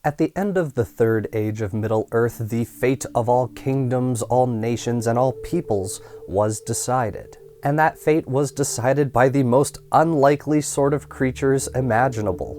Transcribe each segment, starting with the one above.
At the end of the Third Age of Middle-earth, the fate of all kingdoms, all nations, and all peoples was decided. And that fate was decided by the most unlikely sort of creatures imaginable.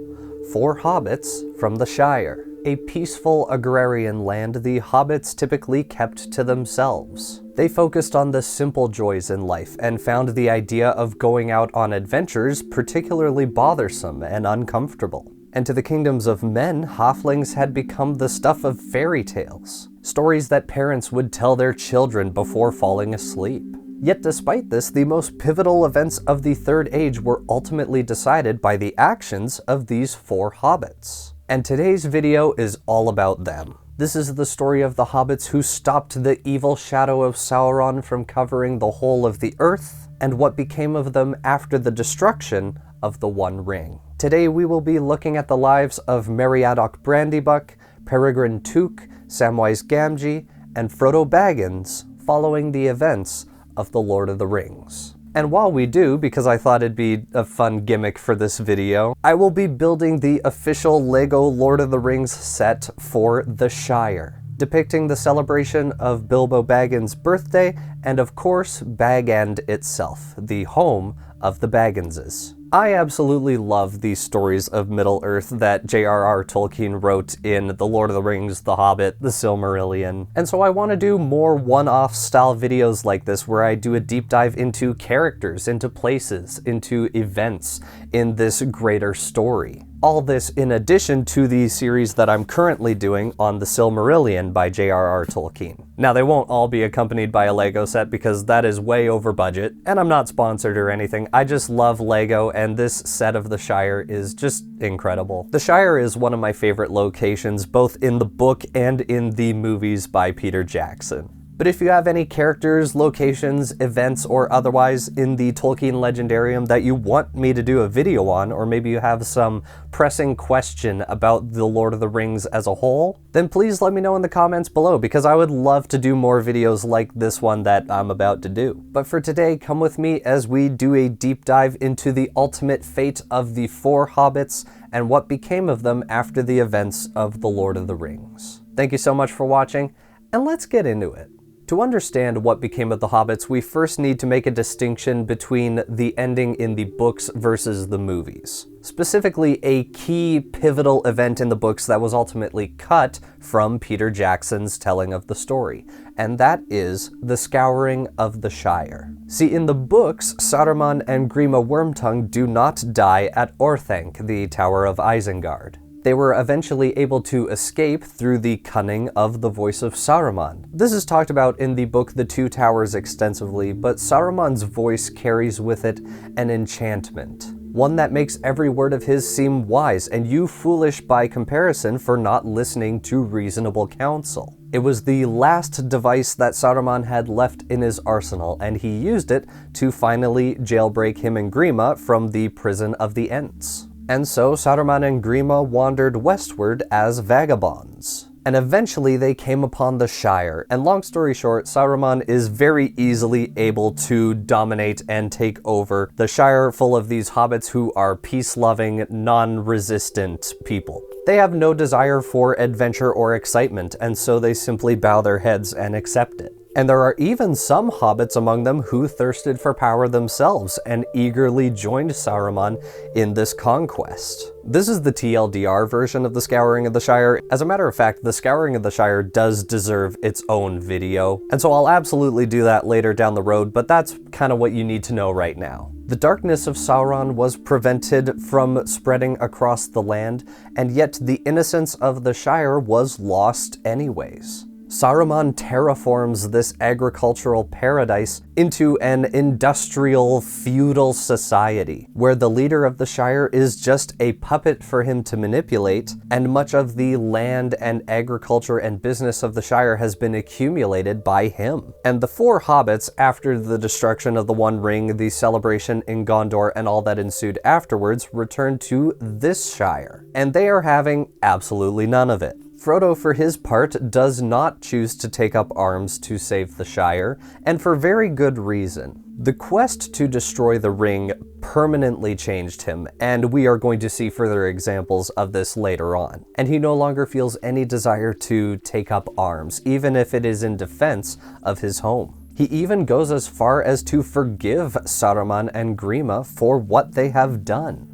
4 hobbits from the Shire. A peaceful agrarian land the hobbits typically kept to themselves. They focused on the simple joys in life and found the idea of going out on adventures particularly bothersome and uncomfortable. And to the kingdoms of men, halflings had become the stuff of fairy tales. Stories that parents would tell their children before falling asleep. Yet despite this, the most pivotal events of the Third Age were ultimately decided by the actions of these 4 hobbits. And today's video is all about them. This is the story of the hobbits who stopped the evil shadow of Sauron from covering the whole of the earth, and what became of them after the destruction of the One Ring. Today we will be looking at the lives of Meriadoc Brandybuck, Peregrin Took, Samwise Gamgee, and Frodo Baggins following the events of The Lord of the Rings. And while we do, because I thought it'd be a fun gimmick for this video, I will be building the official Lego Lord of the Rings set for the Shire, depicting the celebration of Bilbo Baggins' birthday, and of course, Bag End itself, the home of the Bagginses. I absolutely love these stories of Middle-earth that J.R.R. Tolkien wrote in The Lord of the Rings, The Hobbit, The Silmarillion, and so I want to do more one-off style videos like this where I do a deep dive into characters, into places, into events in this greater story. All this in addition to the series that I'm currently doing on The Silmarillion by J.R.R. Tolkien. Now, they won't all be accompanied by a Lego set because that is way over budget, and I'm not sponsored or anything. I just love Lego, and this set of the Shire is just incredible. The Shire is one of my favorite locations, both in the book and in the movies by Peter Jackson. But if you have any characters, locations, events, or otherwise in the Tolkien Legendarium that you want me to do a video on, or maybe you have some pressing question about The Lord of the Rings as a whole, then please let me know in the comments below, because I would love to do more videos like this one that I'm about to do. But for today, come with me as we do a deep dive into the ultimate fate of the 4 hobbits and what became of them after the events of The Lord of the Rings. Thank you so much for watching, and let's get into it. To understand what became of the hobbits, we first need to make a distinction between the ending in the books versus the movies. Specifically, a key pivotal event in the books that was ultimately cut from Peter Jackson's telling of the story, and that is the Scouring of the Shire. See, in the books, Saruman and Grima Wormtongue do not die at Orthanc, the Tower of Isengard. They were eventually able to escape through the cunning of the voice of Saruman. This is talked about in the book The Two Towers extensively, but Saruman's voice carries with it an enchantment. One that makes every word of his seem wise, and you foolish by comparison for not listening to reasonable counsel. It was the last device that Saruman had left in his arsenal, and he used it to finally jailbreak him and Grima from the prison of the Ents. And so Saruman and Grima wandered westward as vagabonds. And eventually they came upon the Shire, and long story short, Saruman is very easily able to dominate and take over the Shire full of these hobbits who are peace-loving, non-resistant people. They have no desire for adventure or excitement, and so they simply bow their heads and accept it. And there are even some hobbits among them who thirsted for power themselves and eagerly joined Saruman in this conquest. This is the TLDR version of the Scouring of the Shire. As a matter of fact, the Scouring of the Shire does deserve its own video, and so I'll absolutely do that later down the road, but that's kind of what you need to know right now. The darkness of Sauron was prevented from spreading across the land, and yet the innocence of the Shire was lost anyways. Saruman terraforms this agricultural paradise into an industrial feudal society, where the leader of the Shire is just a puppet for him to manipulate, and much of the land and agriculture and business of the Shire has been accumulated by him. And the 4 hobbits, after the destruction of the One Ring, the celebration in Gondor, and all that ensued afterwards, returned to this Shire, and they are having absolutely none of it. Frodo, for his part, does not choose to take up arms to save the Shire, and for very good reason. The quest to destroy the ring permanently changed him, and we are going to see further examples of this later on. And he no longer feels any desire to take up arms, even if it is in defense of his home. He even goes as far as to forgive Saruman and Grima for what they have done.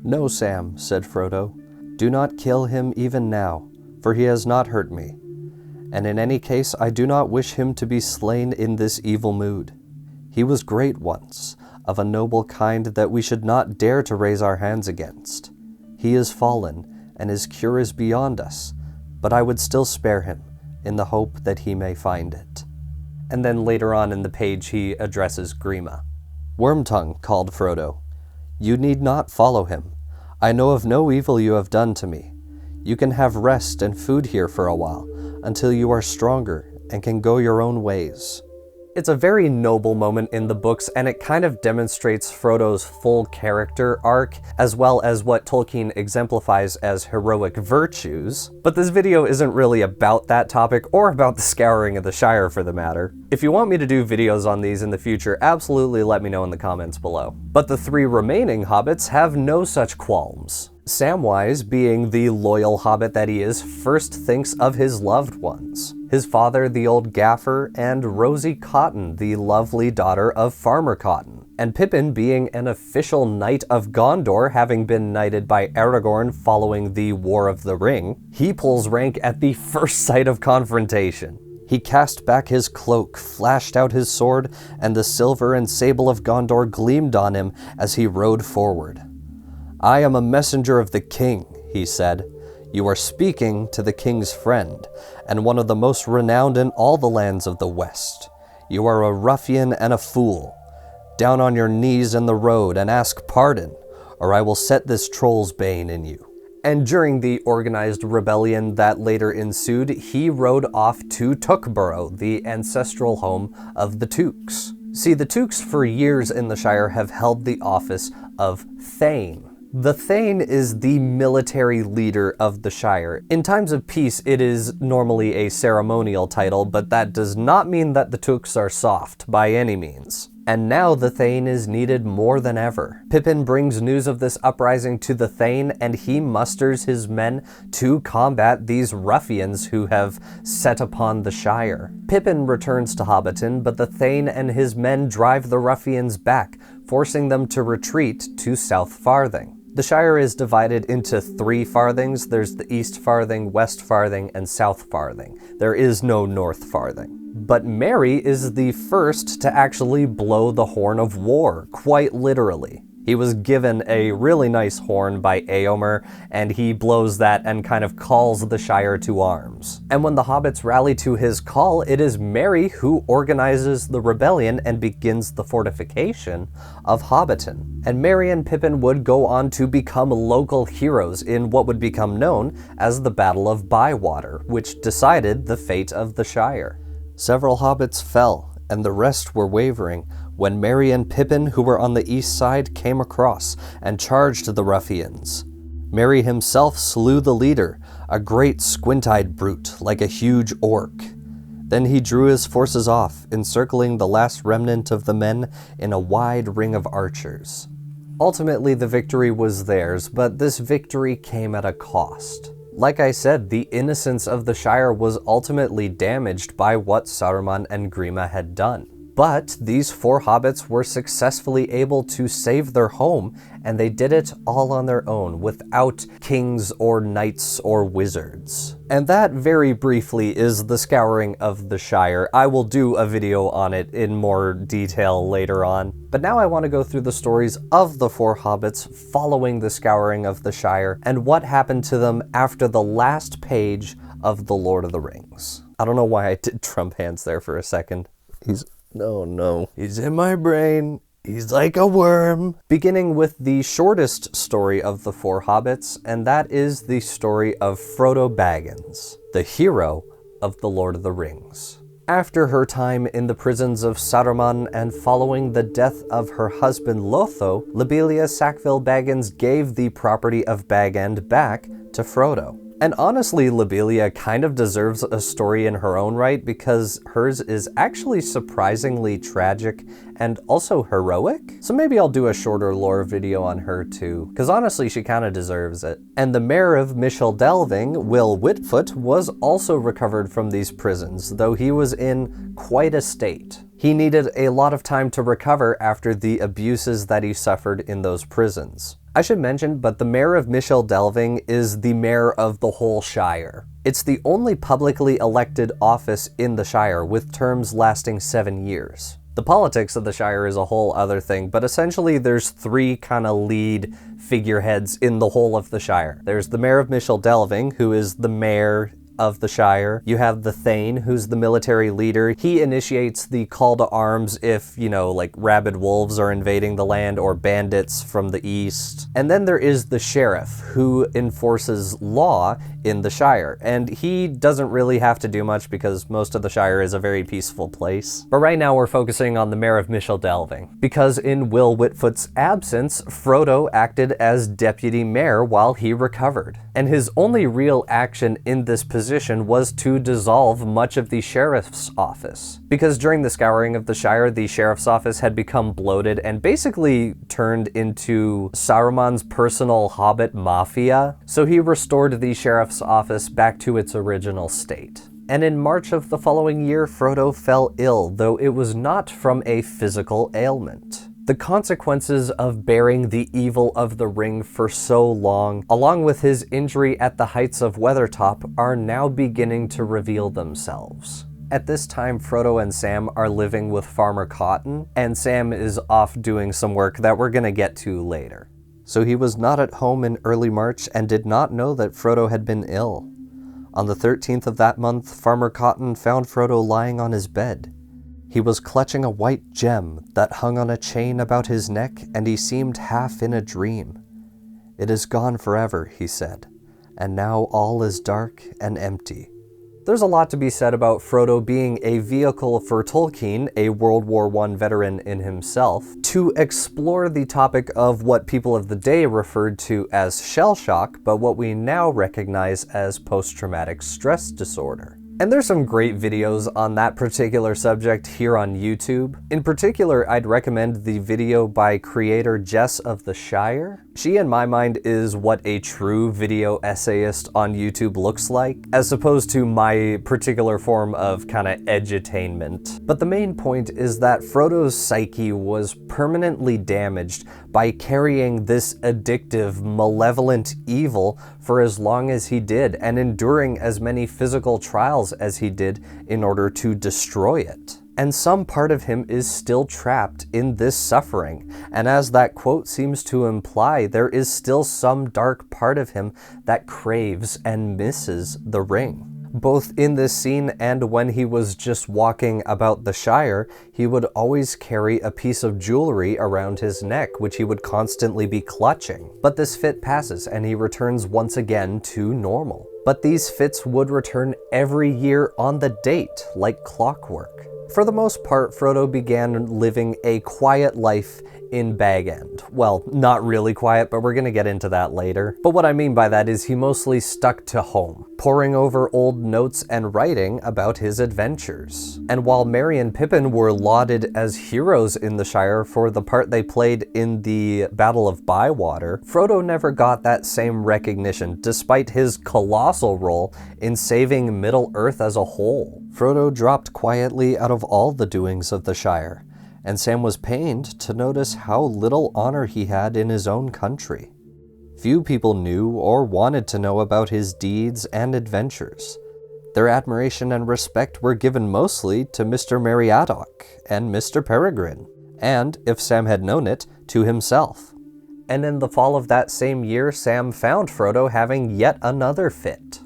"No, Sam," said Frodo. "Do not kill him even now, for he has not hurt me. And in any case, I do not wish him to be slain in this evil mood. He was great once, of a noble kind that we should not dare to raise our hands against. He is fallen, and his cure is beyond us, but I would still spare him, in the hope that he may find it." And then later on in the page he addresses Grima. "Wormtongue," called Frodo, "you need not follow him. I know of no evil you have done to me. You can have rest and food here for a while, until you are stronger and can go your own ways." It's a very noble moment in the books, and it kind of demonstrates Frodo's full character arc, as well as what Tolkien exemplifies as heroic virtues. But this video isn't really about that topic, or about the Scouring of the Shire for the matter. If you want me to do videos on these in the future, absolutely let me know in the comments below. But the three remaining hobbits have no such qualms. Samwise, being the loyal hobbit that he is, first thinks of his loved ones. His father, the old gaffer, and Rosie Cotton, the lovely daughter of Farmer Cotton. And Pippin, being an official knight of Gondor, having been knighted by Aragorn following the War of the Ring, he pulls rank at the first sight of confrontation. He cast back his cloak, flashed out his sword, and the silver and sable of Gondor gleamed on him as he rode forward. "I am a messenger of the king," he said. "You are speaking to the king's friend, and one of the most renowned in all the lands of the West. You are a ruffian and a fool. Down on your knees in the road and ask pardon, or I will set this troll's bane in you." And during the organized rebellion that later ensued, he rode off to Tookborough, the ancestral home of the Tooks. See, the Tooks for years in the Shire have held the office of Thane. The Thane is the military leader of the Shire. In times of peace, it is normally a ceremonial title, but that does not mean that the Tooks are soft, by any means. And now the Thane is needed more than ever. Pippin brings news of this uprising to the Thane, and he musters his men to combat these ruffians who have set upon the Shire. Pippin returns to Hobbiton, but the Thane and his men drive the ruffians back, forcing them to retreat to South Farthing. The Shire is divided into 3 farthings. There's the East Farthing, West Farthing, and South Farthing. There is no North Farthing. But Merry is the first to actually blow the horn of war, quite literally. He was given a really nice horn by Éomer, and he blows that and kind of calls the Shire to arms. And when the hobbits rally to his call, it is Merry who organizes the rebellion and begins the fortification of Hobbiton. And Merry and Pippin would go on to become local heroes in what would become known as the Battle of Bywater, which decided the fate of the Shire. Several hobbits fell, and the rest were wavering, when Merry and Pippin, who were on the east side, came across and charged the ruffians. Merry himself slew the leader, a great squint-eyed brute, like a huge orc. Then he drew his forces off, encircling the last remnant of the men in a wide ring of archers. Ultimately, the victory was theirs, but this victory came at a cost. Like I said, the innocence of the Shire was ultimately damaged by what Saruman and Grima had done. But these 4 hobbits were successfully able to save their home, and they did it all on their own, without kings or knights or wizards. And that, very briefly, is the Scouring of the Shire. I will do a video on it in more detail later on. But now I want to go through the stories of the 4 hobbits following the Scouring of the Shire, and what happened to them after the last page of The Lord of the Rings. I don't know why I did Trump hands there for a second. No, he's in my brain. He's like a worm. Beginning with the shortest story of the 4 hobbits, and that is the story of Frodo Baggins, the hero of The Lord of the Rings. After her time in the prisons of Saruman and following the death of her husband Lotho, Lobelia Sackville Baggins gave the property of Bag End back to Frodo. And honestly, Lobelia kind of deserves a story in her own right because hers is actually surprisingly tragic and also heroic. So maybe I'll do a shorter lore video on her too, because honestly she kind of deserves it. And the mayor of Micheldelving, Will Whitfoot, was also recovered from these prisons, though he was in quite a state. He needed a lot of time to recover after the abuses that he suffered in those prisons. I should mention, but the mayor of Micheldelving is the mayor of the whole Shire. It's the only publicly elected office in the Shire, with terms lasting 7 years. The politics of the Shire is a whole other thing, but essentially there's 3 kind of lead figureheads in the whole of the Shire. There's the mayor of Micheldelving, who is the mayor of the Shire. You have the Thane, who's the military leader. He initiates the call to arms if, like rabid wolves are invading the land or bandits from the east. And then there is the sheriff, who enforces law in the Shire. And he doesn't really have to do much because most of the Shire is a very peaceful place. But right now we're focusing on the mayor of Micheldelving, because in Will Whitfoot's absence, Frodo acted as deputy mayor while he recovered. And his only real action in this position was to dissolve much of the sheriff's office. Because during the Scouring of the Shire, the sheriff's office had become bloated and basically turned into Saruman's personal Hobbit mafia. So he restored the sheriff's office back to its original state. And in March of the following year, Frodo fell ill, though it was not from a physical ailment. The consequences of bearing the evil of the ring for so long, along with his injury at the heights of Weathertop, are now beginning to reveal themselves. At this time, Frodo and Sam are living with Farmer Cotton, and Sam is off doing some work that we're gonna get to later. So he was not at home in early March and did not know that Frodo had been ill. On the 13th of that month, Farmer Cotton found Frodo lying on his bed. He was clutching a white gem that hung on a chain about his neck, and he seemed half in a dream. "It is gone forever," he said, "and now all is dark and empty." There's a lot to be said about Frodo being a vehicle for Tolkien, a World War I veteran in himself, to explore the topic of what people of the day referred to as shell shock, but what we now recognize as post-traumatic stress disorder. And there's some great videos on that particular subject here on YouTube. In particular, I'd recommend the video by creator Jess of the Shire. She, in my mind, is what a true video essayist on YouTube looks like, as opposed to my particular form of kind of edutainment. But the main point is that Frodo's psyche was permanently damaged by carrying this addictive, malevolent evil for as long as he did, and enduring as many physical trials as he did in order to destroy it. And some part of him is still trapped in this suffering, and as that quote seems to imply, there is still some dark part of him that craves and misses the ring. Both in this scene and when he was just walking about the Shire, he would always carry a piece of jewelry around his neck, which he would constantly be clutching. But this fit passes, and he returns once again to normal. But these fits would return every year on the date, like clockwork. For the most part, Frodo began living a quiet life in Bag End. Well, not really quiet, but we're gonna get into that later. But what I mean by that is he mostly stuck to home, poring over old notes and writing about his adventures. And while Merry and Pippin were lauded as heroes in the Shire for the part they played in the Battle of Bywater, Frodo never got that same recognition, despite his colossal role in saving Middle-earth as a whole. Frodo dropped quietly out of all the doings of the Shire, and Sam was pained to notice how little honor he had in his own country. Few people knew or wanted to know about his deeds and adventures. Their admiration and respect were given mostly to Mr. Meriadoc and Mr. Peregrin, and, if Sam had known it, to himself. And in the fall of that same year, Sam found Frodo having yet another fit.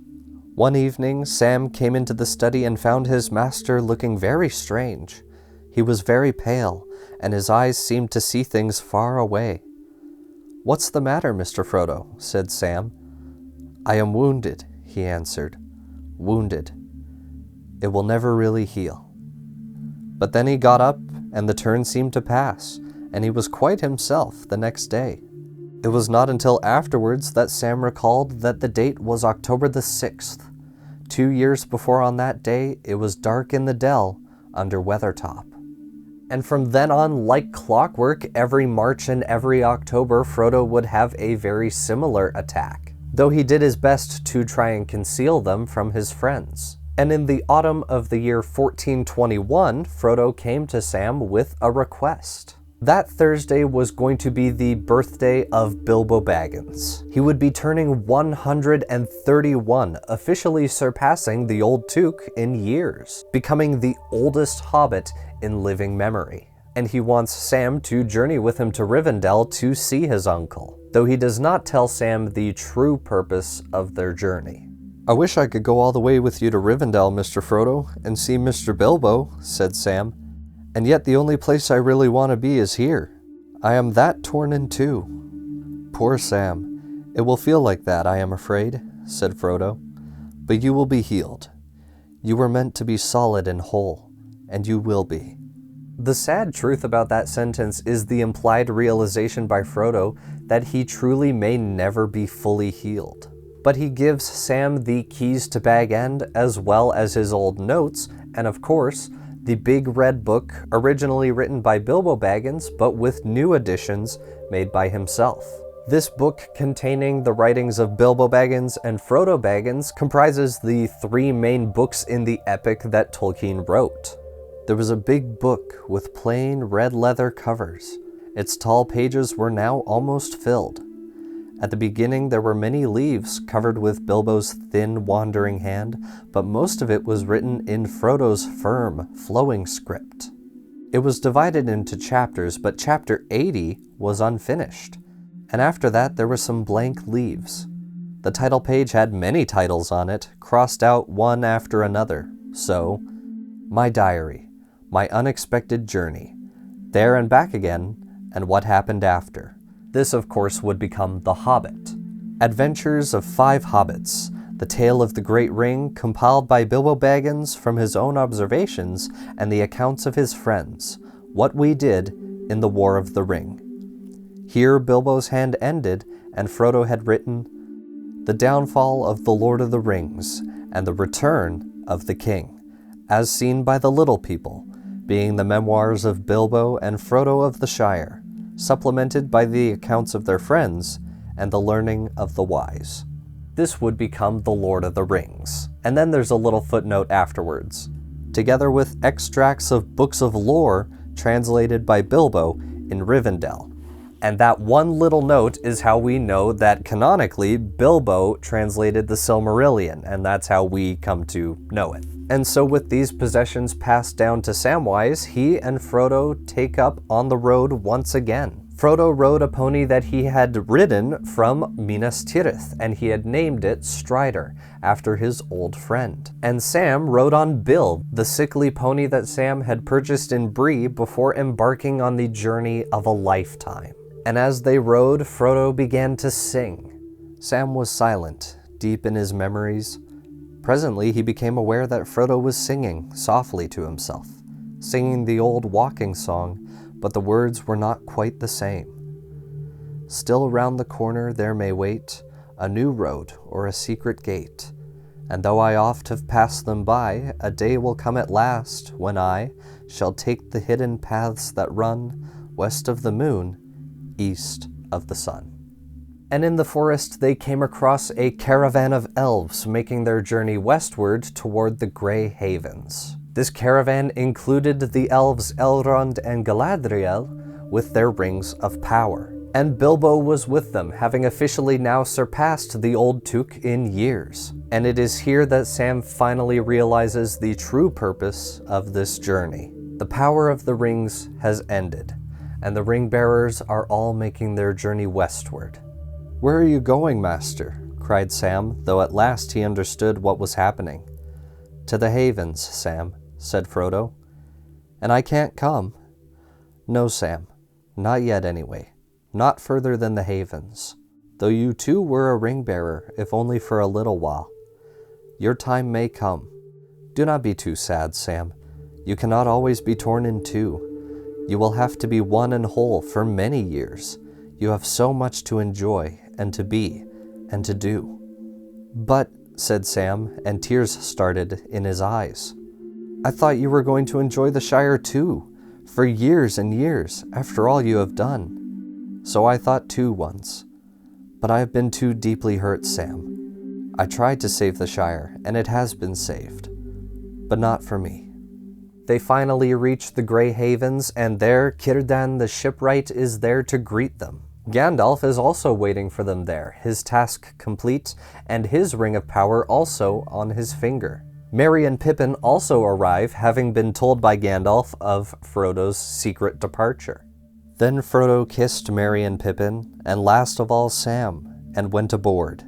One evening, Sam came into the study and found his master looking very strange. He was very pale, and his eyes seemed to see things far away. "What's the matter, Mr. Frodo?" said Sam. "I am wounded," he answered. "Wounded. It will never really heal." But then he got up, and the turn seemed to pass, and he was quite himself the next day. It was not until afterwards that Sam recalled that the date was October the 6th. 2 years before on that day, it was dark in the dell under Weathertop. And from then on, like clockwork, every March and every October, Frodo would have a very similar attack, though he did his best to try and conceal them from his friends. And in the autumn of the year 1421, Frodo came to Sam with a request. That Thursday was going to be the birthday of Bilbo Baggins. He would be turning 131, officially surpassing the old Took in years, becoming the oldest hobbit in living memory. And he wants Sam to journey with him to Rivendell to see his uncle, though he does not tell Sam the true purpose of their journey. "I wish I could go all the way with you to Rivendell, Mr. Frodo, and see Mr. Bilbo," said Sam. "And yet the only place I really want to be is here. I am that torn in two." "Poor Sam. It will feel like that, I am afraid," said Frodo. "But you will be healed. You were meant to be solid and whole, and you will be." The sad truth about that sentence is the implied realization by Frodo that he truly may never be fully healed. But he gives Sam the keys to Bag End as well as his old notes, and of course, the Big Red Book, originally written by Bilbo Baggins, but with new additions made by himself. This book, containing the writings of Bilbo Baggins and Frodo Baggins, comprises the 3 main books in the epic that Tolkien wrote. There was a big book with plain red leather covers. Its tall pages were now almost filled. At the beginning there were many leaves covered with Bilbo's thin, wandering hand, but most of it was written in Frodo's firm, flowing script. It was divided into chapters, but chapter 80 was unfinished, and after that there were some blank leaves. The title page had many titles on it, crossed out one after another. So, My Diary, My Unexpected Journey, There and Back Again, and What Happened After. This, of course, would become The Hobbit. Adventures of 5 Hobbits, the tale of the Great Ring, compiled by Bilbo Baggins from his own observations and the accounts of his friends, what we did in the War of the Ring. Here Bilbo's hand ended, and Frodo had written, The Downfall of the Lord of the Rings, and the Return of the King, as seen by the little people, being the memoirs of Bilbo and Frodo of the Shire, supplemented by the accounts of their friends and the learning of the wise. This would become The Lord of the Rings. And then there's a little footnote afterwards, together with extracts of books of lore translated by Bilbo in Rivendell. And that one little note is how we know that canonically Bilbo translated the Silmarillion, and that's how we come to know it. And so with these possessions passed down to Samwise, he and Frodo take up on the road once again. Frodo rode a pony that he had ridden from Minas Tirith, and he had named it Strider, after his old friend. And Sam rode on Bill, the sickly pony that Sam had purchased in Bree before embarking on the journey of a lifetime. And as they rode, Frodo began to sing. Sam was silent, deep in his memories. Presently, he became aware that Frodo was singing softly to himself, singing the old walking song, but the words were not quite the same. Still around the corner there may wait a new road or a secret gate, and though I oft have passed them by, a day will come at last when I shall take the hidden paths that run west of the moon, east of the sun. And in the forest they came across a caravan of elves making their journey westward toward the Grey Havens. This caravan included the elves Elrond and Galadriel with their rings of power. And Bilbo was with them, having officially now surpassed the old Took in years. And it is here that Sam finally realizes the true purpose of this journey. The power of the rings has ended, and the ring-bearers are all making their journey westward. "Where are you going, master?" cried Sam, though at last he understood what was happening. "To the Havens, Sam," said Frodo. "And I can't come." "No, Sam, not yet anyway. Not further than the Havens. Though you too were a ring-bearer, if only for a little while. Your time may come. Do not be too sad, Sam. You cannot always be torn in two. You will have to be one and whole for many years. You have so much to enjoy, and to be, and to do." "But," said Sam, and tears started in his eyes, "I thought you were going to enjoy the Shire too, for years and years, after all you have done." "So I thought too once. But I have been too deeply hurt, Sam. I tried to save the Shire, and it has been saved. But not for me." They finally reach the Grey Havens, and there Círdan the shipwright is there to greet them. Gandalf is also waiting for them there, his task complete, and his ring of power also on his finger. Merry and Pippin also arrive, having been told by Gandalf of Frodo's secret departure. Then Frodo kissed Merry and Pippin, and last of all Sam, and went aboard,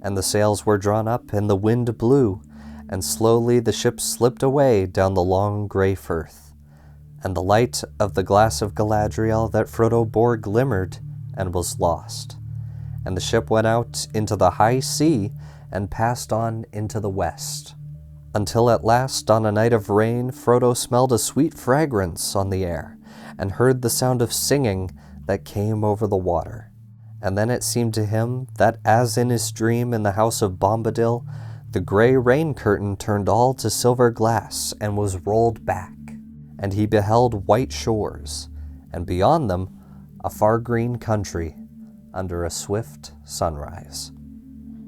and the sails were drawn up, and the wind blew, and slowly the ship slipped away down the long grey firth, and the light of the glass of Galadriel that Frodo bore glimmered and was lost, and the ship went out into the high sea and passed on into the west, until at last on a night of rain Frodo smelled a sweet fragrance on the air, and heard the sound of singing that came over the water. And then it seemed to him that, as in his dream in the house of Bombadil, the grey rain curtain turned all to silver glass and was rolled back, and he beheld white shores, and beyond them a far green country under a swift sunrise.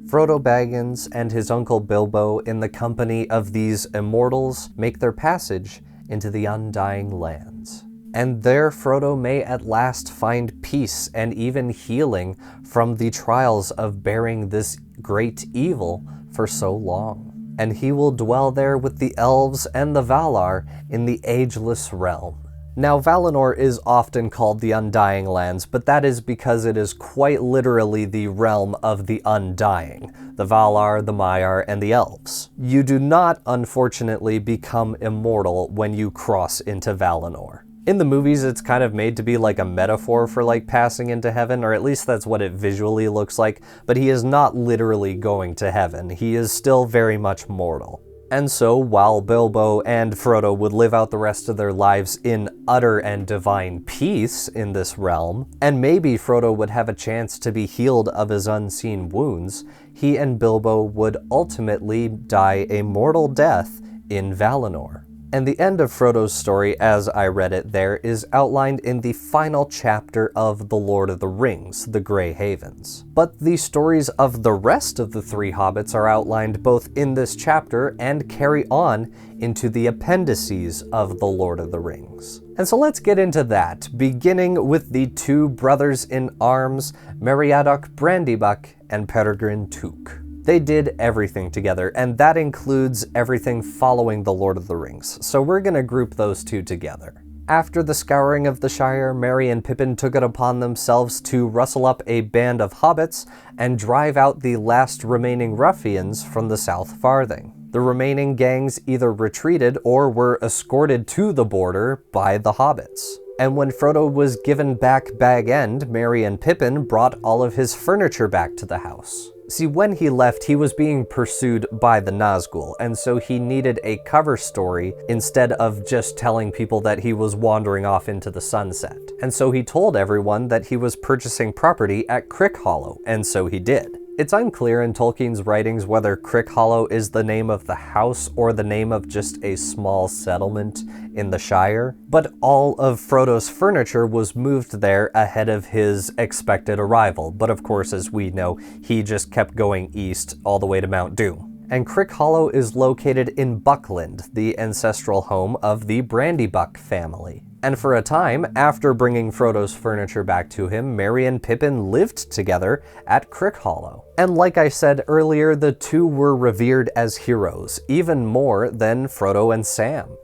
Frodo Baggins and his uncle Bilbo, in the company of these immortals, make their passage into the Undying Lands. And there Frodo may at last find peace and even healing from the trials of bearing this great evil for so long. And he will dwell there with the elves and the Valar in the ageless realm. Now, Valinor is often called the Undying Lands, but that is because it is quite literally the realm of the Undying, the Valar, the Maiar, and the Elves. You do not, unfortunately, become immortal when you cross into Valinor. In the movies, it's kind of made to be like a metaphor for like passing into heaven, or at least that's what it visually looks like, but he is not literally going to heaven. He is still very much mortal. And so, while Bilbo and Frodo would live out the rest of their lives in utter and divine peace in this realm, and maybe Frodo would have a chance to be healed of his unseen wounds, he and Bilbo would ultimately die a mortal death in Valinor. And the end of Frodo's story, as I read it there, is outlined in the final chapter of The Lord of the Rings, The Grey Havens. But the stories of the rest of the three hobbits are outlined both in this chapter and carry on into the appendices of The Lord of the Rings. And so let's get into that, beginning with the two brothers in arms, Meriadoc Brandybuck and Peregrin Took. They did everything together, and that includes everything following The Lord of the Rings, so we're going to group those two together. After the Scouring of the Shire, Merry and Pippin took it upon themselves to rustle up a band of hobbits and drive out the last remaining ruffians from the South Farthing. The remaining gangs either retreated or were escorted to the border by the hobbits. And when Frodo was given back Bag End, Merry and Pippin brought all of his furniture back to the house. See, when he left, he was being pursued by the Nazgul, and so he needed a cover story instead of just telling people that he was wandering off into the sunset. And so he told everyone that he was purchasing property at Crickhollow, and so he did. It's unclear in Tolkien's writings whether Crickhollow is the name of the house or the name of just a small settlement in the Shire, but all of Frodo's furniture was moved there ahead of his expected arrival. But of course, as we know, he just kept going east all the way to Mount Doom. And Crickhollow is located in Buckland, the ancestral home of the Brandybuck family. And for a time, after bringing Frodo's furniture back to him, Merry and Pippin lived together at Crickhollow. And like I said earlier, the two were revered as heroes, even more than Frodo and Sam.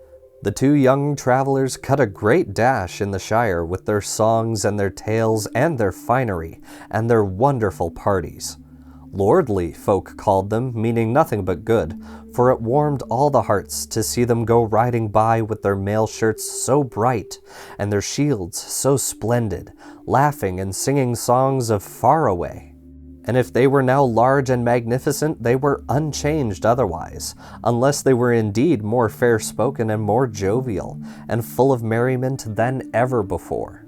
The two young travelers cut a great dash in the Shire with their songs and their tales and their finery, and their wonderful parties. Lordly, folk called them, meaning nothing but good, for it warmed all the hearts to see them go riding by with their mail shirts so bright, and their shields so splendid, laughing and singing songs of far away. And if they were now large and magnificent, they were unchanged otherwise, unless they were indeed more fair-spoken and more jovial, and full of merriment than ever before.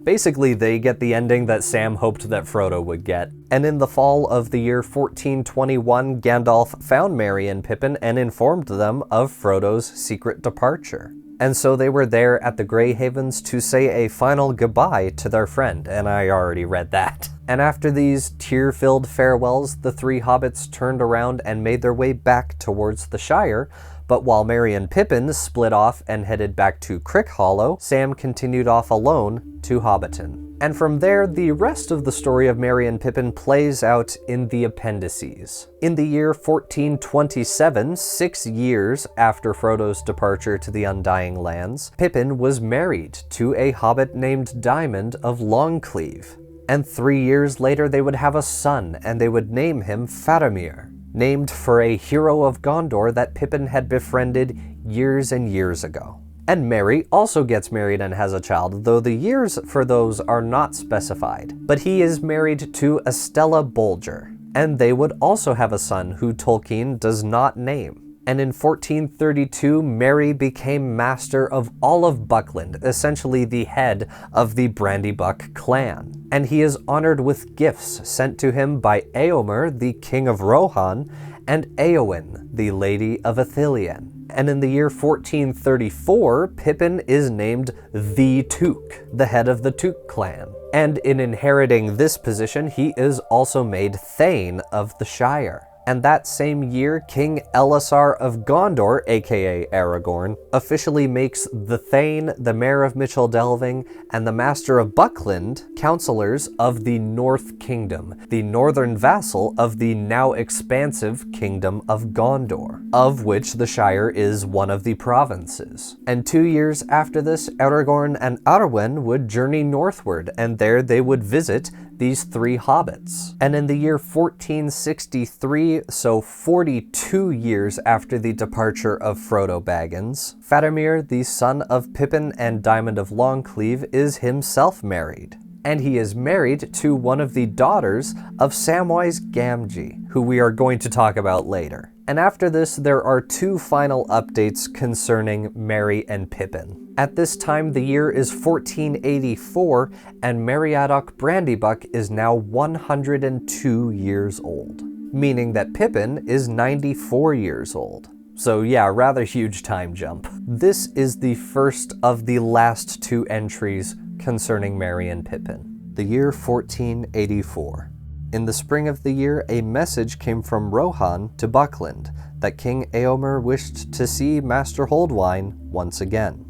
Basically, they get the ending that Sam hoped that Frodo would get. And in the fall of the year 1421, Gandalf found Merry and Pippin and informed them of Frodo's secret departure. And so they were there at the Grey Havens to say a final goodbye to their friend, and I already read that. And after these tear-filled farewells, the three hobbits turned around and made their way back towards the Shire, but while Merry and Pippin split off and headed back to Crickhollow, Sam continued off alone to Hobbiton. And from there, the rest of the story of Merry and Pippin plays out in the appendices. In the year 1427, 6 years after Frodo's departure to the Undying Lands, Pippin was married to a hobbit named Diamond of Longcleave. And 3 years later, they would have a son, and they would name him Faramir, named for a hero of Gondor that Pippin had befriended years and years ago. And Merry also gets married and has a child, though the years for those are not specified. But he is married to Estella Bolger, and they would also have a son who Tolkien does not name. And in 1432, Merry became master of all of Buckland, essentially the head of the Brandybuck clan. And he is honored with gifts sent to him by Éomer, the king of Rohan, and Éowyn, the lady of Ithilien. And in the year 1434, Pippin is named the Took, the head of the Took clan. And in inheriting this position, he is also made Thane of the Shire. And that same year, King Elessar of Gondor, aka Aragorn, officially makes the Thane, the Mayor of Mitchell Delving, and the Master of Buckland counselors of the North Kingdom, the northern vassal of the now expansive Kingdom of Gondor, of which the Shire is one of the provinces. And 2 years after this, Aragorn and Arwen would journey northward, and there they would visit these three hobbits. And in the year 1463, so 42 years after the departure of Frodo Baggins, Faramir, the son of Pippin and Diamond of Longcleave, is himself married. And he is married to one of the daughters of Samwise Gamgee, who we are going to talk about later. And after this, there are 2 final updates concerning Merry and Pippin. At this time, the year is 1484, and Meriadoc Brandybuck is now 102 years old, meaning that Pippin is 94 years old. So yeah, rather huge time jump. This is the first of the last 2 entries concerning Merry and Pippin. The year 1484. In the spring of the year, a message came from Rohan to Buckland that King Éomer wished to see Master Holdwine once again.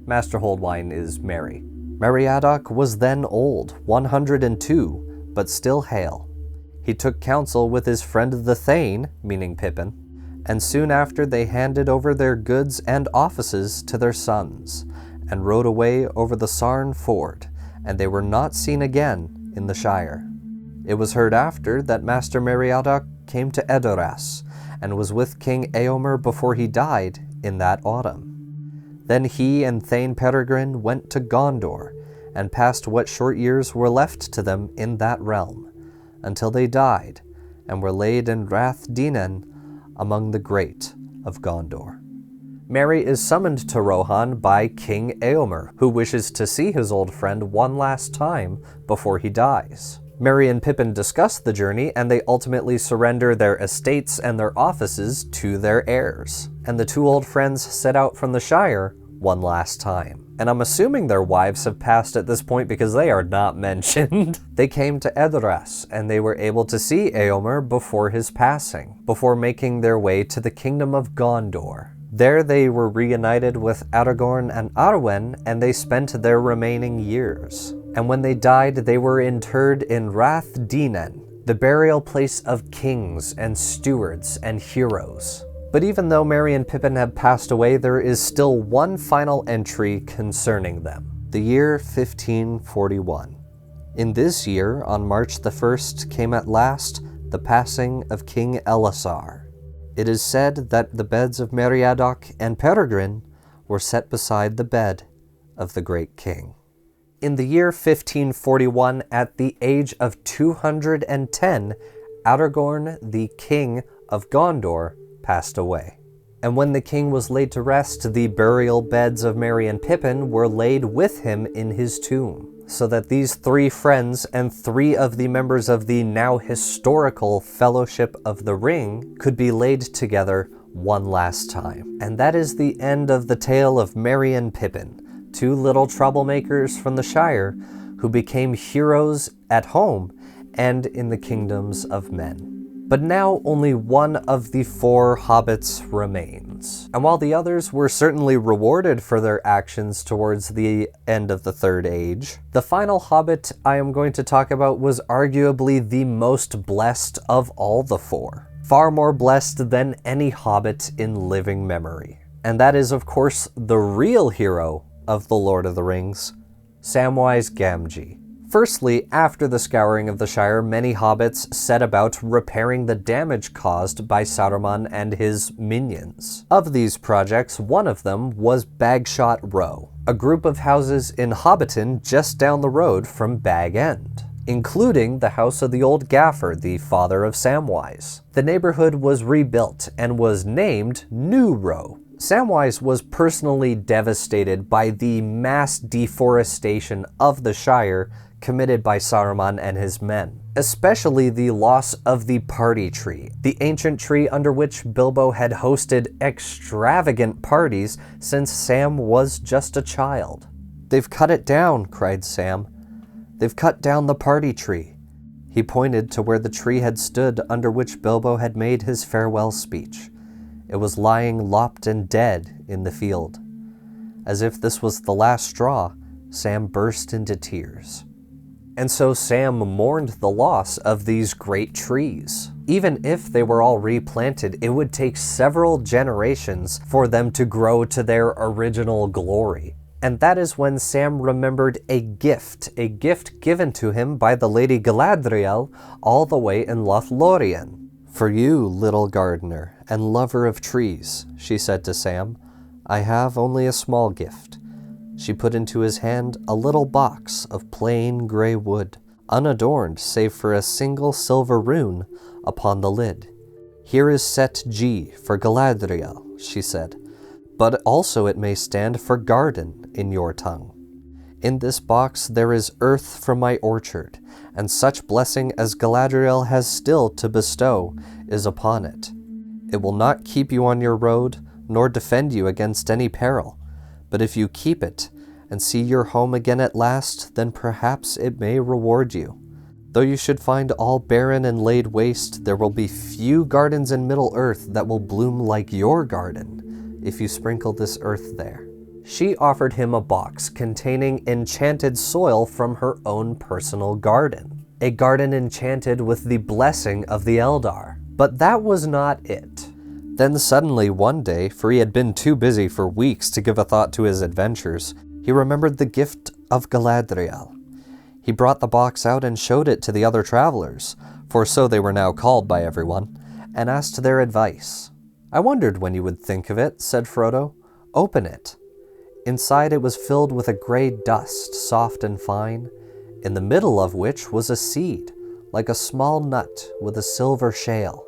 Master Holdwine is Merry. Meriadoc was then old, 102, but still hale. He took counsel with his friend the Thane, meaning Pippin, and soon after they handed over their goods and offices to their sons, and rode away over the Sarn Ford, and they were not seen again in the Shire. It was heard after that Master Meriadoc came to Edoras, and was with King Éomer before he died in that autumn. Then he and Thane Peregrin went to Gondor, and passed what short years were left to them in that realm, until they died, and were laid in Rath Dinan among the great of Gondor. Merry is summoned to Rohan by King Éomer, who wishes to see his old friend one last time before he dies. Merry and Pippin discuss the journey, and they ultimately surrender their estates and their offices to their heirs. And the 2 old friends set out from the Shire one last time. And I'm assuming their wives have passed at this point because they are not mentioned. They came to Edoras, and they were able to see Éomer before his passing, before making their way to the Kingdom of Gondor. There they were reunited with Aragorn and Arwen, and they spent their remaining years. And when they died, they were interred in Rath Dinan, the burial place of kings and stewards and heroes. But even though Merry and Pippin have passed away, there is still one final entry concerning them. The year 1541. In this year, on March the 1st, came at last the passing of King Elessar. It is said that the beds of Meriadoc and Peregrin were set beside the bed of the great king. In the year 1541, at the age of 210, Aragorn, the king of Gondor, passed away. And when the king was laid to rest, the burial beds of Merry and Pippin were laid with him in his tomb. so that these 3 friends and 3 of the members of the now historical Fellowship of the Ring could be laid together one last time. And that is the end of the tale of Merry and Pippin, 2 little troublemakers from the Shire who became heroes at home and in the kingdoms of men. But now only one of the 4 hobbits remains. And while the others were certainly rewarded for their actions towards the end of the Third Age, the final hobbit I am going to talk about was arguably the most blessed of all the 4. Far more blessed than any hobbit in living memory. And that is, of course, the real hero of The Lord of the Rings, Samwise Gamgee. Firstly, after the Scouring of the Shire, many hobbits set about repairing the damage caused by Saruman and his minions. Of these projects, one of them was Bagshot Row, a group of houses in Hobbiton just down the road from Bag End, including the house of the old Gaffer, the father of Samwise. The neighborhood was rebuilt and was named New Row. Samwise was personally devastated by the mass deforestation of the Shire committed by Saruman and his men, especially the loss of the party tree, the ancient tree under which Bilbo had hosted extravagant parties since Sam was just a child. "They've cut it down," cried Sam. "They've cut down the party tree." He pointed to where the tree had stood under which Bilbo had made his farewell speech. It was lying lopped and dead in the field. As if this was the last straw, Sam burst into tears. And so Sam mourned the loss of these great trees. Even if they were all replanted, it would take several generations for them to grow to their original glory. And that is when Sam remembered a gift given to him by the Lady Galadriel all the way in Lothlorien. "For you, little gardener and lover of trees," she said to Sam, "I have only a small gift." She put into his hand a little box of plain gray wood, unadorned save for a single silver rune upon the lid. "Here is set G for Galadriel," she said, "but also it may stand for garden in your tongue. In this box there is earth from my orchard, and such blessing as Galadriel has still to bestow is upon it. It will not keep you on your road, nor defend you against any peril. But if you keep it, and see your home again at last, then perhaps it may reward you. Though you should find all barren and laid waste, there will be few gardens in Middle-earth that will bloom like your garden, if you sprinkle this earth there." She offered him a box containing enchanted soil from her own personal garden. A garden enchanted with the blessing of the Eldar. But that was not it. Then suddenly one day, for he had been too busy for weeks to give a thought to his adventures, he remembered the gift of Galadriel. He brought the box out and showed it to the other travelers, for so they were now called by everyone, and asked their advice. "I wondered when you would think of it," said Frodo. "Open it." Inside it was filled with a gray dust, soft and fine, in the middle of which was a seed, like a small nut with a silver shale.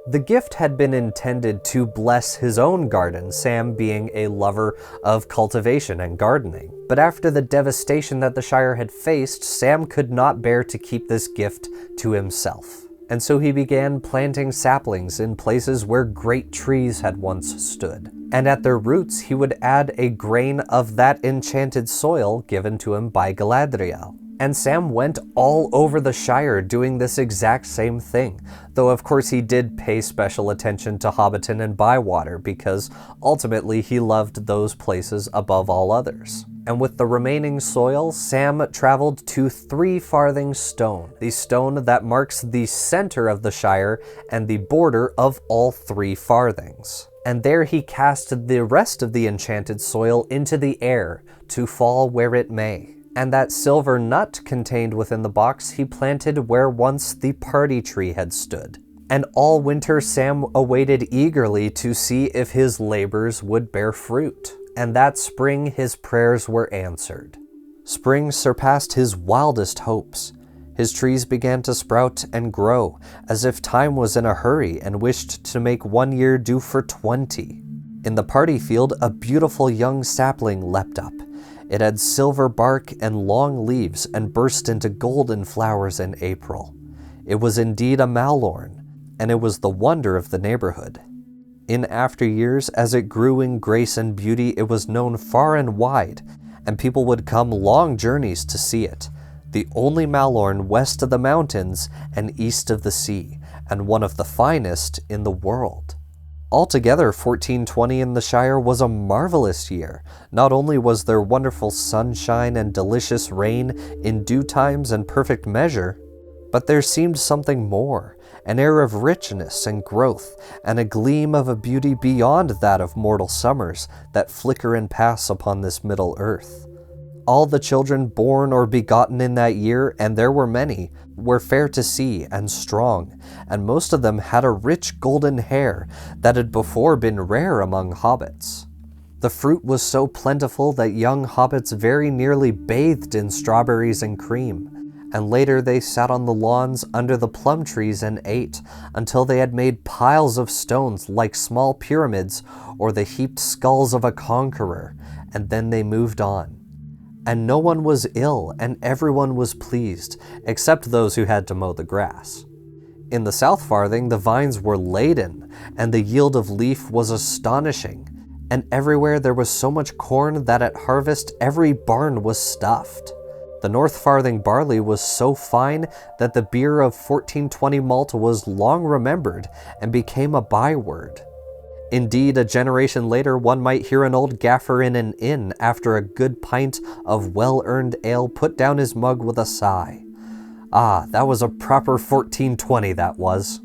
The gift had been intended to bless his own garden, Sam being a lover of cultivation and gardening. But after the devastation that the Shire had faced, Sam could not bear to keep this gift to himself. And so he began planting saplings in places where great trees had once stood. And at their roots he would add a grain of that enchanted soil given to him by Galadriel. And Sam went all over the Shire doing this exact same thing, though of course he did pay special attention to Hobbiton and Bywater because ultimately he loved those places above all others. And with the remaining soil, Sam traveled to 3 Farthing Stone, the stone that marks the center of the Shire and the border of all 3 Farthings. And there he cast the rest of the enchanted soil into the air to fall where it may. And that silver nut contained within the box he planted where once the party tree had stood. And all winter Sam awaited eagerly to see if his labors would bear fruit. And that spring his prayers were answered. Spring surpassed his wildest hopes. His trees began to sprout and grow, as if time was in a hurry and wished to make 1 year do for 20. In the party field, a beautiful young sapling leapt up. It had silver bark and long leaves and burst into golden flowers in April. It was indeed a Malorn, and it was the wonder of the neighborhood. In after years, as it grew in grace and beauty, it was known far and wide, and people would come long journeys to see it, the only Malorn west of the mountains and east of the sea, and one of the finest in the world. Altogether, 1420 in the Shire was a marvelous year. Not only was there wonderful sunshine and delicious rain in due times and perfect measure, but there seemed something more, an air of richness and growth, and a gleam of a beauty beyond that of mortal summers that flicker and pass upon this middle earth. All the children born or begotten in that year, and there were many, were fair to see and strong, and most of them had a rich golden hair that had before been rare among hobbits. The fruit was so plentiful that young hobbits very nearly bathed in strawberries and cream, and later they sat on the lawns under the plum trees and ate until they had made piles of stones like small pyramids or the heaped skulls of a conqueror, and then they moved on. And no one was ill, and everyone was pleased, except those who had to mow the grass. In the South Farthing, the vines were laden, and the yield of leaf was astonishing, and everywhere there was so much corn that at harvest every barn was stuffed. The North Farthing barley was so fine that the beer of 1420 malt was long remembered and became a byword. Indeed, a generation later, one might hear an old gaffer in an inn after a good pint of well-earned ale put down his mug with a sigh. Ah, that was a proper 1420, that was.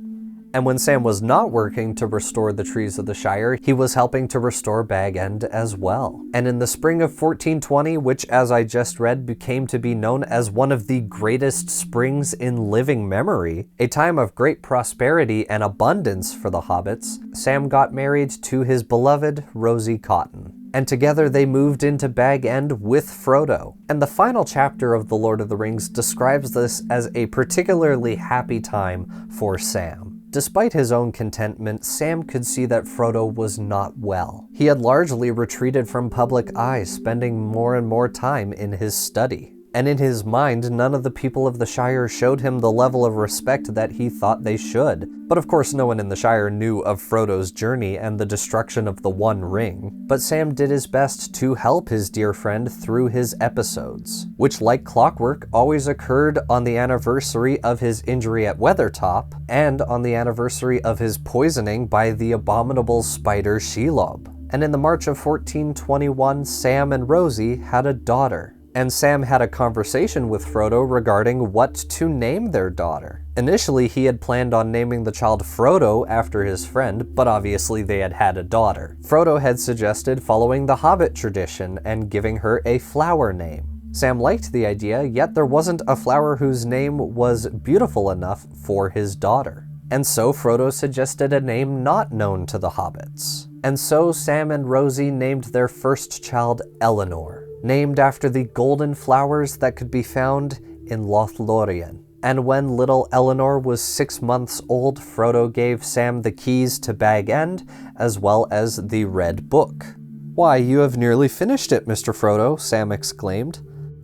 And when Sam was not working to restore the trees of the Shire, he was helping to restore Bag End as well. And in the spring of 1420, which as I just read became to be known as one of the greatest springs in living memory, a time of great prosperity and abundance for the hobbits, Sam got married to his beloved Rosie Cotton. And together they moved into Bag End with Frodo. And the final chapter of The Lord of the Rings describes this as a particularly happy time for Sam. Despite his own contentment, Sam could see that Frodo was not well. He had largely retreated from public eye, spending more and more time in his study. And in his mind, none of the people of the Shire showed him the level of respect that he thought they should. But of course no one in the Shire knew of Frodo's journey and the destruction of the One Ring. But Sam did his best to help his dear friend through his episodes, which like clockwork always occurred on the anniversary of his injury at Weathertop, and on the anniversary of his poisoning by the abominable spider Shelob. And in the March of 1421, Sam and Rosie had a daughter. And Sam had a conversation with Frodo regarding what to name their daughter. Initially, he had planned on naming the child Frodo after his friend, but obviously they had had a daughter. Frodo had suggested following the Hobbit tradition and giving her a flower name. Sam liked the idea, yet there wasn't a flower whose name was beautiful enough for his daughter. And so Frodo suggested a name not known to the hobbits. And so Sam and Rosie named their first child Eleanor, named after the golden flowers that could be found in Lothlorien. And when little Eleanor was 6 months old, Frodo gave Sam the keys to Bag End, as well as the Red Book. "Why, you have nearly finished it, Mr. Frodo," Sam exclaimed.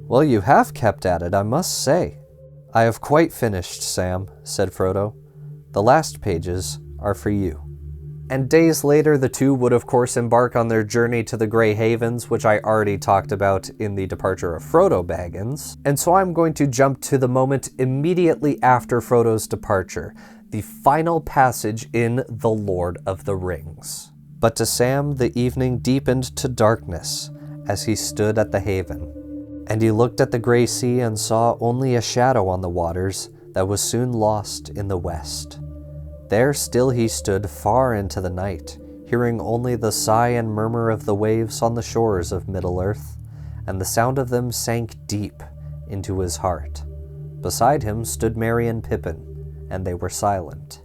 "Well, you have kept at it, I must say." "I have quite finished, Sam," said Frodo. "The last pages are for you." And days later, the two would of course embark on their journey to the Grey Havens, which I already talked about in the departure of Frodo Baggins. And so I'm going to jump to the moment immediately after Frodo's departure, the final passage in The Lord of the Rings. "But to Sam the evening deepened to darkness as he stood at the haven. And he looked at the grey sea and saw only a shadow on the waters that was soon lost in the west. There still he stood far into the night, hearing only the sigh and murmur of the waves on the shores of Middle-earth, and the sound of them sank deep into his heart. Beside him stood Merry and Pippin, and they were silent.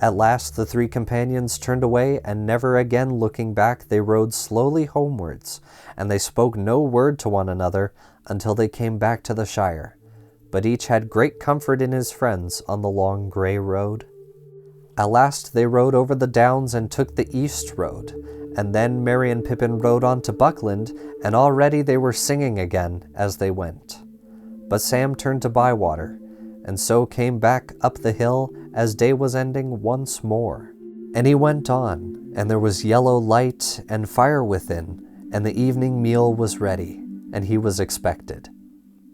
At last the three companions turned away, and never again looking back, they rode slowly homewards, and they spoke no word to one another until they came back to the Shire, but each had great comfort in his friends on the long grey road. At last they rode over the downs and took the east road, And then Merry and Pippin rode on to Buckland, and already they were singing again as they went. But Sam turned to Bywater, and so came back up the hill as day was ending once more. And he went on, and there was yellow light and fire within, and the evening meal was ready, and he was expected.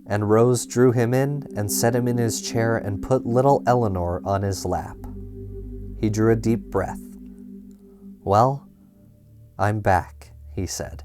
And Rose drew him in, and set him in his chair, and put little Eleanor on his lap. He drew a deep breath. "Well, I'm back," he said.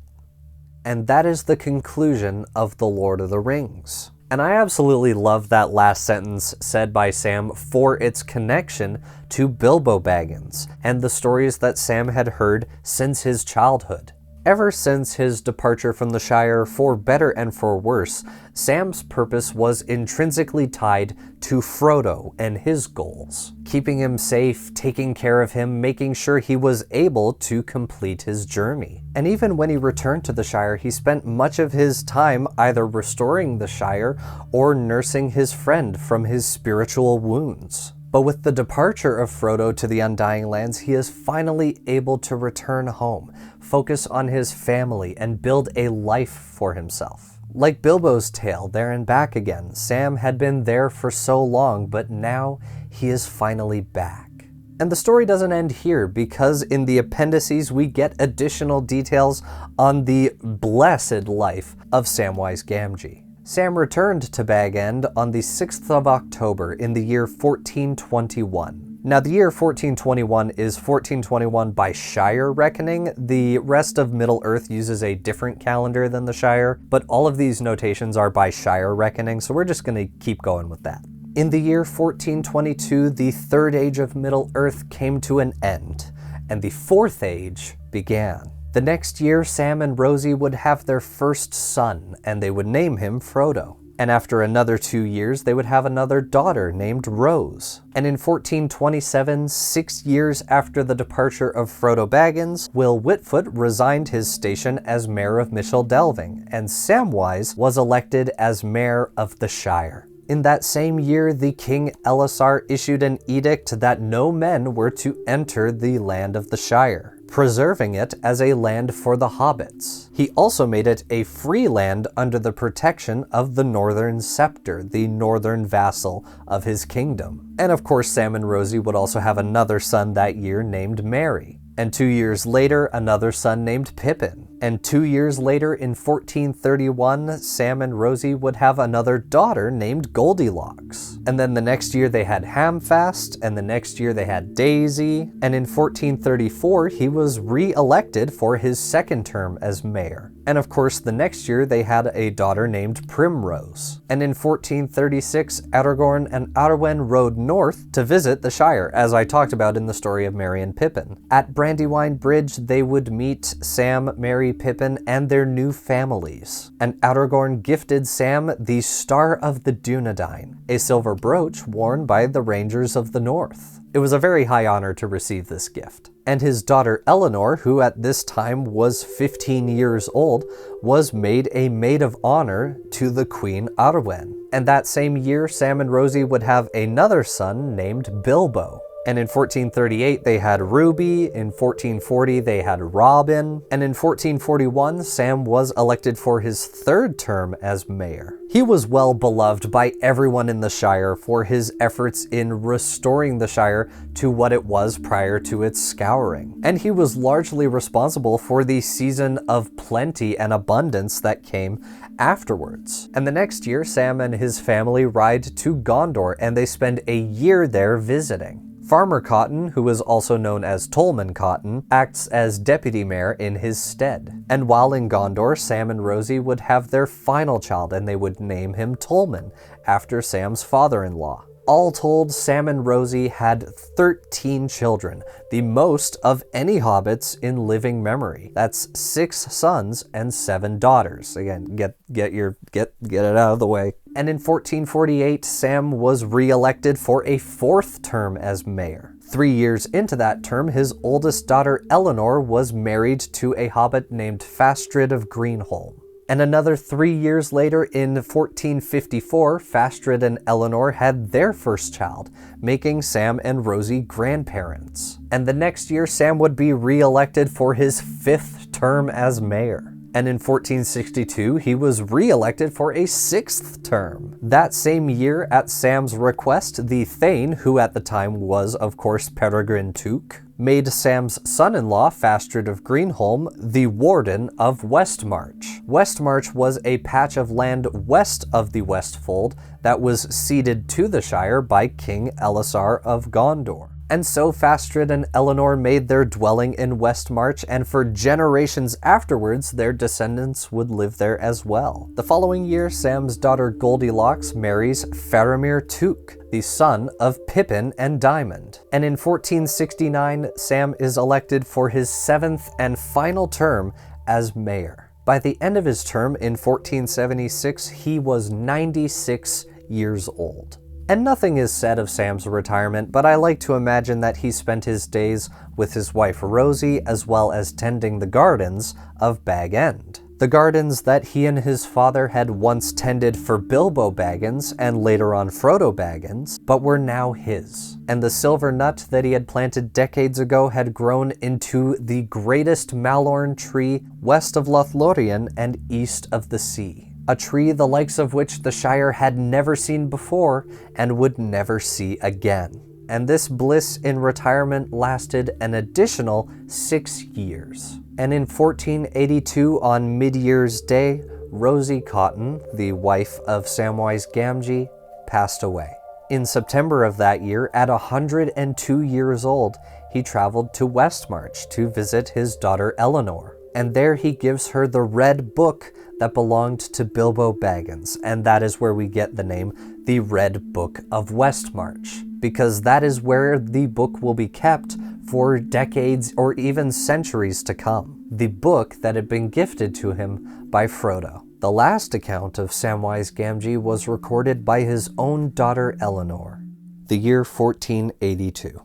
And that is the conclusion of The Lord of the Rings. And I absolutely love that last sentence said by Sam for its connection to Bilbo Baggins and the stories that Sam had heard since his childhood. Ever since his departure from the Shire, for better and for worse, Sam's purpose was intrinsically tied to Frodo and his goals. Keeping him safe, taking care of him, making sure he was able to complete his journey. And even when he returned to the Shire, he spent much of his time either restoring the Shire or nursing his friend from his spiritual wounds. But with the departure of Frodo to the Undying Lands, he is finally able to return home, focus on his family, and build a life for himself. Like Bilbo's tale, there and back again, Sam had been there for so long, but now he is finally back. And the story doesn't end here, because in the appendices we get additional details on the blessed life of Samwise Gamgee. Sam returned to Bag End on the 6th of October in the year 1421. Now, the year 1421 is 1421 by Shire reckoning. The rest of Middle-earth uses a different calendar than the Shire, but all of these notations are by Shire reckoning, so we're just going to keep going with that. In the year 1422, the Third Age of Middle-earth came to an end, and the Fourth Age began. The next year, Sam and Rosie would have their first son, and they would name him Frodo. And after another 2 years, they would have another daughter named Rose. And in 1427, 6 years after the departure of Frodo Baggins, Will Whitfoot resigned his station as Mayor of Michel Delving, and Samwise was elected as Mayor of the Shire. In that same year, the King Elisar issued an edict that no men were to enter the land of the Shire, preserving it as a land for the Hobbits. He also made it a free land under the protection of the Northern Scepter, the northern vassal of his kingdom. And of course, Sam and Rosie would also have another son that year named Merry. And 2 years later, another son named Pippin. And 2 years later, in 1431, Sam and Rosie would have another daughter named Goldilocks. And then the next year they had Hamfast, and the next year they had Daisy. And in 1434, he was re-elected for his second term as mayor. And of course, the next year they had a daughter named Primrose. And in 1436, Aragorn and Arwen rode north to visit the Shire, as I talked about in the story of Merry and Pippin. At Brandywine Bridge, they would meet Sam, Merry, Pippin, and their new families. And Aragorn gifted Sam the Star of the Dunedain, a silver brooch worn by the Rangers of the North. It was a very high honor to receive this gift. And his daughter Eleanor, who at this time was 15 years old, was made a maid of honor to the Queen Arwen. And that same year, Sam and Rosie would have another son named Bilbo. And in 1438, they had Ruby. In 1440, they had Robin. And in 1441, Sam was elected for his third term as mayor. He was well beloved by everyone in the Shire for his efforts in restoring the Shire to what it was prior to its scouring. And he was largely responsible for the season of plenty and abundance that came afterwards. And the next year, Sam and his family ride to Gondor, and they spend a year there visiting. Farmer Cotton, who is also known as Tolman Cotton, acts as deputy mayor in his stead. And while in Gondor, Sam and Rosie would have their final child, and they would name him Tolman, after Sam's father-in-law. All told, Sam and Rosie had 13 children, the most of any hobbits in living memory. That's 6 sons and 7 daughters. Again, get it out of the way. And in 1448, Sam was re-elected for a 4th term as mayor. 3 years into that term, his oldest daughter Eleanor was married to a hobbit named Fastrid of Greenholm. And another 3 years later, in 1454, Fastred and Eleanor had their first child, making Sam and Rosie grandparents. And the next year, Sam would be re-elected for his 5th term as mayor. And in 1462, he was re-elected for a 6th term. That same year, at Sam's request, the Thane, who at the time was, of course, Peregrin Took, made Sam's son-in-law, Fastred of Greenholm, the Warden of Westmarch. Westmarch was a patch of land west of the Westfold that was ceded to the Shire by King Elisar of Gondor. And so Fastred and Eleanor made their dwelling in Westmarch, and for generations afterwards, their descendants would live there as well. The following year, Sam's daughter Goldilocks marries Faramir Took, the son of Pippin and Diamond. And in 1469, Sam is elected for his 7th and final term as mayor. By the end of his term in 1476, he was 96 years old. And nothing is said of Sam's retirement, but I like to imagine that he spent his days with his wife Rosie, as well as tending the gardens of Bag End. The gardens that he and his father had once tended for Bilbo Baggins, and later on Frodo Baggins, but were now his. And the silver nut that he had planted decades ago had grown into the greatest Malorn tree west of Lothlorien and east of the sea. A tree the likes of which the Shire had never seen before and would never see again. And this bliss in retirement lasted an additional 6 years. And in 1482, on Mid-Year's Day, Rosie Cotton, the wife of Samwise Gamgee, passed away. In September of that year, at 102 years old, he traveled to Westmarch to visit his daughter Eleanor. And there he gives her the red book that belonged to Bilbo Baggins, and that is where we get the name, the Red Book of Westmarch, because that is where the book will be kept for decades or even centuries to come. The book that had been gifted to him by Frodo. The last account of Samwise Gamgee was recorded by his own daughter Eleanor. The year 1482.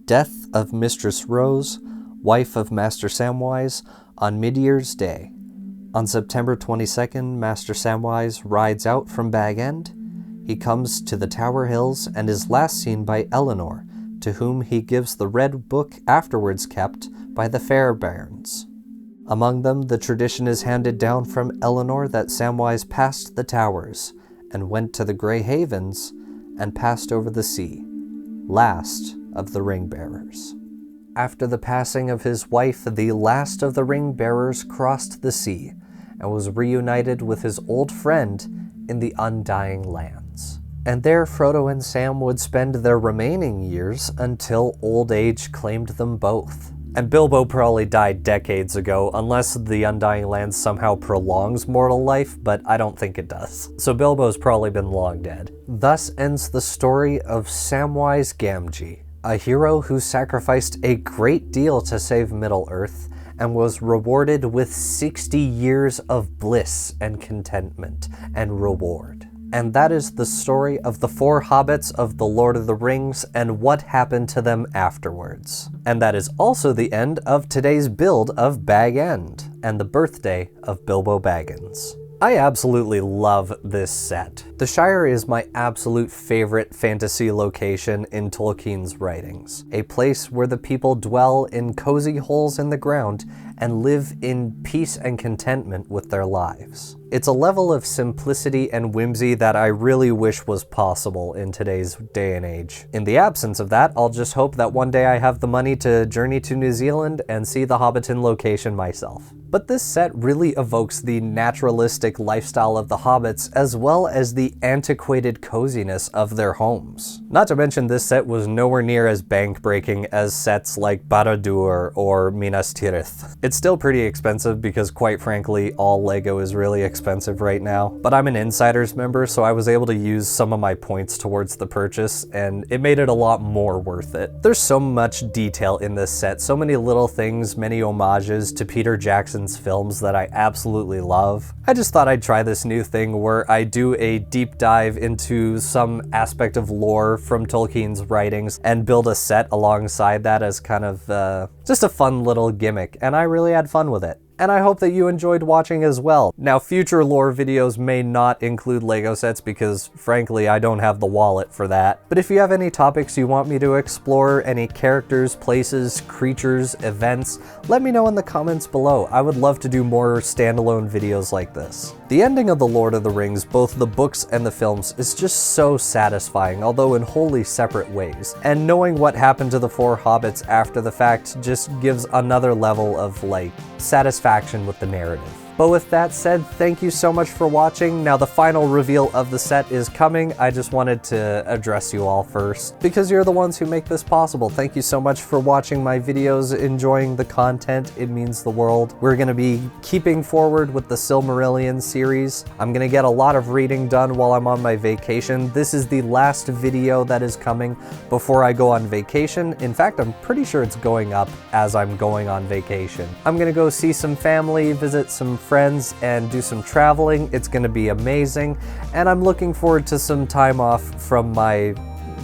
Death of Mistress Rose, wife of Master Samwise, on Mid-Year's Day. On September 22nd, Master Samwise rides out from Bag End. He comes to the Tower Hills and is last seen by Eleanor, to whom he gives the red book afterwards kept by the Fairbairns. Among them, the tradition is handed down from Eleanor that Samwise passed the towers and went to the Grey Havens and passed over the sea, last of the ring-bearers. After the passing of his wife, the last of the ring-bearers crossed the sea and was reunited with his old friend in the Undying Lands. And there Frodo and Sam would spend their remaining years until old age claimed them both. And Bilbo probably died decades ago, unless the Undying Lands somehow prolongs mortal life, but I don't think it does. So Bilbo's probably been long dead. Thus ends the story of Samwise Gamgee, a hero who sacrificed a great deal to save Middle-earth and was rewarded with 60 years of bliss and contentment and reward. And that is the story of the 4 hobbits of The Lord of the Rings and what happened to them afterwards. And that is also the end of today's build of Bag End and the birthday of Bilbo Baggins. I absolutely love this set. The Shire is my absolute favorite fantasy location in Tolkien's writings. A place where the people dwell in cozy holes in the ground and live in peace and contentment with their lives. It's a level of simplicity and whimsy that I really wish was possible in today's day and age. In the absence of that, I'll just hope that one day I have the money to journey to New Zealand and see the Hobbiton location myself. But this set really evokes the naturalistic lifestyle of the hobbits as well as the antiquated coziness of their homes. Not to mention this set was nowhere near as bank-breaking as sets like Barad-dûr or Minas Tirith. It's still pretty expensive because quite frankly all Lego is really expensive right now, but I'm an Insiders member so I was able to use some of my points towards the purchase and it made it a lot more worth it. There's so much detail in this set, so many little things, many homages to Peter Jackson's films that I absolutely love. I just thought I'd try this new thing where I do a deep dive into some aspect of lore from Tolkien's writings and build a set alongside that as kind of just a fun little gimmick, and I really had fun with it. And I hope that you enjoyed watching as well. Now, future lore videos may not include Lego sets because, frankly, I don't have the wallet for that. But if you have any topics you want me to explore, any characters, places, creatures, events, let me know in the comments below. I would love to do more standalone videos like this. The ending of The Lord of the Rings, both the books and the films, is just so satisfying, although in wholly separate ways. And knowing what happened to the 4 hobbits after the fact just gives another level of, like, satisfaction with the narrative. But with that said, thank you so much for watching. Now the final reveal of the set is coming. I just wanted to address you all first, because you're the ones who make this possible. Thank you so much for watching my videos, enjoying the content. It means the world. We're going to be keeping forward with the Silmarillion series. I'm going to get a lot of reading done while I'm on my vacation. This is the last video that is coming before I go on vacation. In fact, I'm pretty sure it's going up as I'm going on vacation. I'm going to go see some family, visit some friends, and do some traveling. It's going to be amazing, and I'm looking forward to some time off from my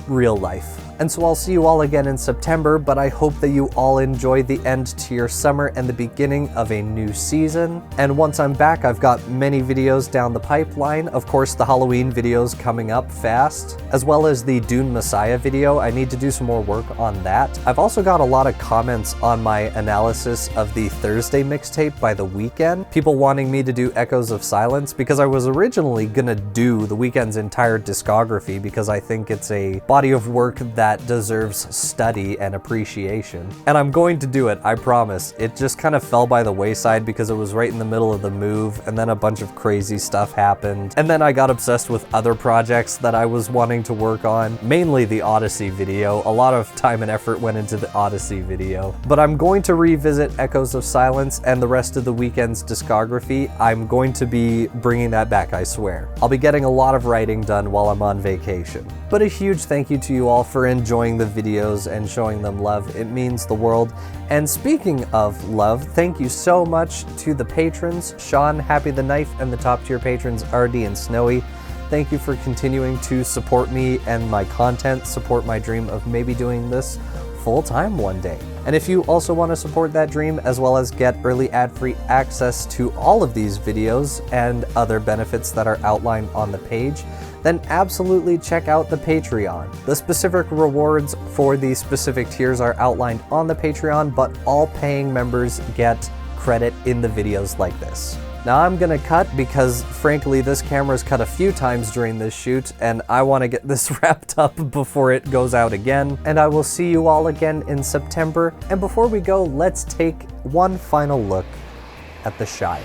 real life. And so I'll see you all again in September, but I hope that you all enjoy the end to your summer and the beginning of a new season. And once I'm back, I've got many videos down the pipeline. Of course, the Halloween video's coming up fast, as well as the Dune Messiah video. I need to do some more work on that. I've also got a lot of comments on my analysis of the Thursday mixtape by The Weeknd. People wanting me to do Echoes of Silence, because I was originally gonna do The Weeknd's entire discography because I think it's a body of work that deserves study and appreciation. And I'm going to do it, I promise. It just kind of fell by the wayside because it was right in the middle of the move, and then a bunch of crazy stuff happened. And then I got obsessed with other projects that I was wanting to work on, mainly the Odyssey video. A lot of time and effort went into the Odyssey video. But I'm going to revisit Echoes of Silence and the rest of The Weeknd's discography. I'm going to be bringing that back, I swear. I'll be getting a lot of writing done while I'm on vacation. But a huge thank you to you all for enjoying the videos and showing them love. It means the world. And speaking of love, thank you so much to the patrons, Sean, Happy the Knife, and the top tier patrons, RD and Snowy. Thank you for continuing to support me and my content, support my dream of maybe doing this full-time one day. And if you also want to support that dream, as well as get early ad-free access to all of these videos and other benefits that are outlined on the page, then absolutely check out the Patreon. The specific rewards for the specific tiers are outlined on the Patreon, but all paying members get credit in the videos like this. Now I'm gonna cut because, frankly, this camera's cut a few times during this shoot, and I want to get this wrapped up before it goes out again. And I will see you all again in September. And before we go, let's take one final look at the Shire.